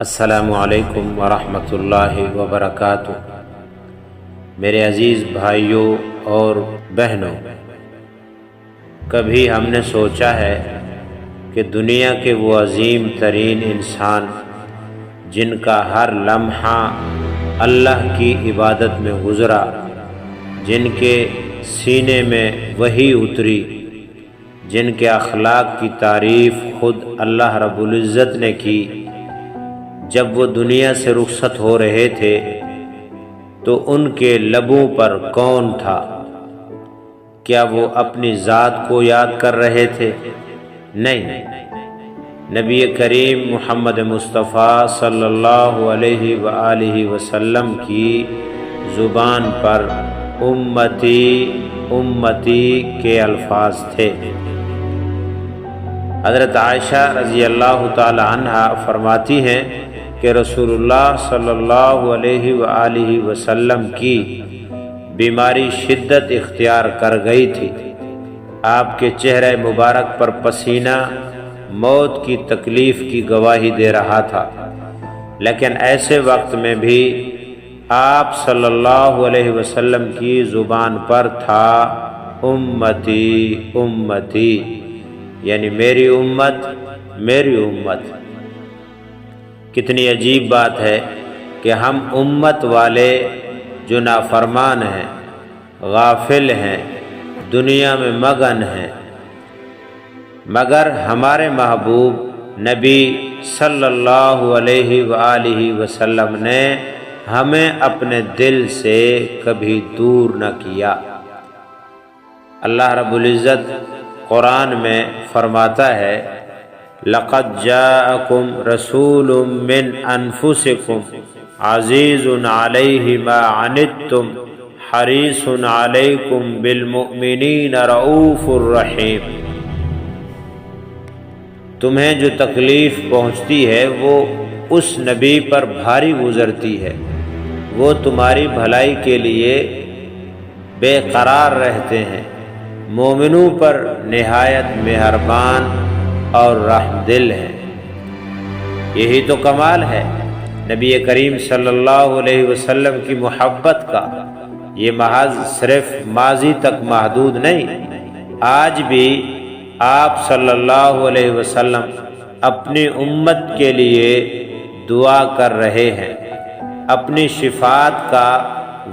السلام علیکم ورحمۃ اللہ وبرکاتہ۔ میرے عزیز بھائیوں اور بہنوں، کبھی ہم نے سوچا ہے کہ دنیا کے وہ عظیم ترین انسان جن کا ہر لمحہ اللہ کی عبادت میں گزرا، جن کے سینے میں وحی اتری، جن کے اخلاق کی تعریف خود اللہ رب العزت نے کی، جب وہ دنیا سے رخصت ہو رہے تھے تو ان کے لبوں پر کون تھا؟ کیا وہ اپنی ذات کو یاد کر رہے تھے؟ نہیں، نبی کریم محمد مصطفیٰ صلی اللہ علیہ وآلہ وسلم کی زبان پر امتی امتی کے الفاظ تھے۔ حضرت عائشہ رضی اللہ تعالی عنہا فرماتی ہیں کہ رسول اللہ صلی اللہ علیہ وآلہ وسلم کی بیماری شدت اختیار کر گئی تھی۔ آپ کے چہرہ مبارک پر پسینہ موت کی تکلیف کی گواہی دے رہا تھا، لیکن ایسے وقت میں بھی آپ صلی اللہ علیہ وسلم کی زبان پر تھا امتی امتی، یعنی میری امت میری امت۔ کتنی عجیب بات ہے کہ ہم امت والے جو نافرمان ہیں، غافل ہیں، دنیا میں مگن ہیں، مگر ہمارے محبوب نبی صلی اللہ علیہ وآلہ وسلم نے ہمیں اپنے دل سے کبھی دور نہ کیا۔ اللہ رب العزت قرآن میں فرماتا ہے، لقد جاءکم رسول من انفسکم عزیز علیہ ما عنتم حریص علیکم بالمؤمنین رؤوف الرحیم۔ تمہیں جو تکلیف پہنچتی ہے وہ اس نبی پر بھاری گزرتی ہے، وہ تمہاری بھلائی کے لیے بے قرار رہتے ہیں، مومنوں پر نہایت مہربان اور رحم دل ہے۔ یہی تو کمال ہے نبی کریم صلی اللہ علیہ وسلم کی محبت کا۔ یہ محض صرف ماضی تک محدود نہیں، آج بھی آپ صلی اللہ علیہ وسلم اپنی امت کے لیے دعا کر رہے ہیں، اپنی شفاعت کا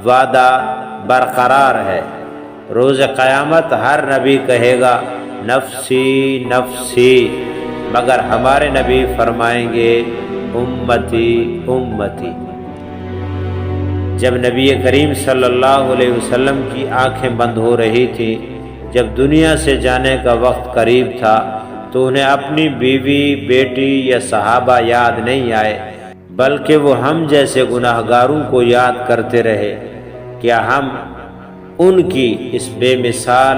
وعدہ برقرار ہے۔ روز قیامت ہر نبی کہے گا نفسی نفسی، مگر ہمارے نبی فرمائیں گے امتی امتی۔ جب نبی کریم صلی اللہ علیہ وسلم کی آنکھیں بند ہو رہی تھیں، جب دنیا سے جانے کا وقت قریب تھا، تو انہیں اپنی بیوی، بیٹی یا صحابہ یاد نہیں آئے، بلکہ وہ ہم جیسے گناہگاروں کو یاد کرتے رہے۔ کیا ہم ان کی اس بے مثال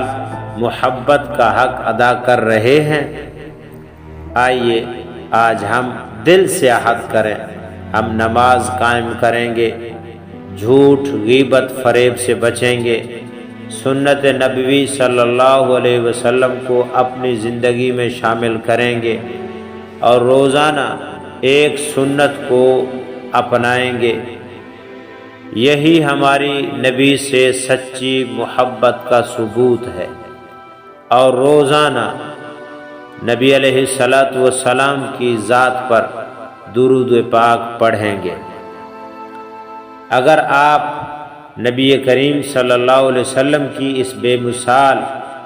محبت کا حق ادا کر رہے ہیں؟ آئیے آج ہم دل سے عہد کریں، ہم نماز قائم کریں گے، جھوٹ، غیبت، فریب سے بچیں گے، سنت نبوی صلی اللہ علیہ وسلم کو اپنی زندگی میں شامل کریں گے، اور روزانہ ایک سنت کو اپنائیں گے۔ یہی ہماری نبی سے سچی محبت کا ثبوت ہے، اور روزانہ نبی علیہ السلام کی ذات پر درود پاک پڑھیں گے۔ اگر آپ نبی کریم صلی اللہ علیہ وسلم کی اس بے مثال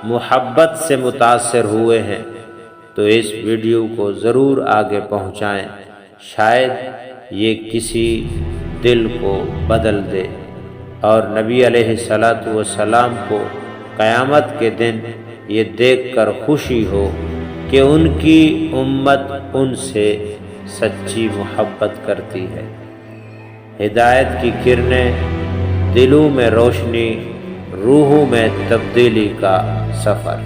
محبت سے متاثر ہوئے ہیں تو اس ویڈیو کو ضرور آگے پہنچائیں، شاید یہ کسی دل کو بدل دے، اور نبی علیہ السلام کو قیامت کے دن یہ دیکھ کر خوشی ہو کہ ان کی امت ان سے سچی محبت کرتی ہے۔ ہدایت کی کرنیں، دلوں میں روشنی، روحوں میں تبدیلی کا سفر۔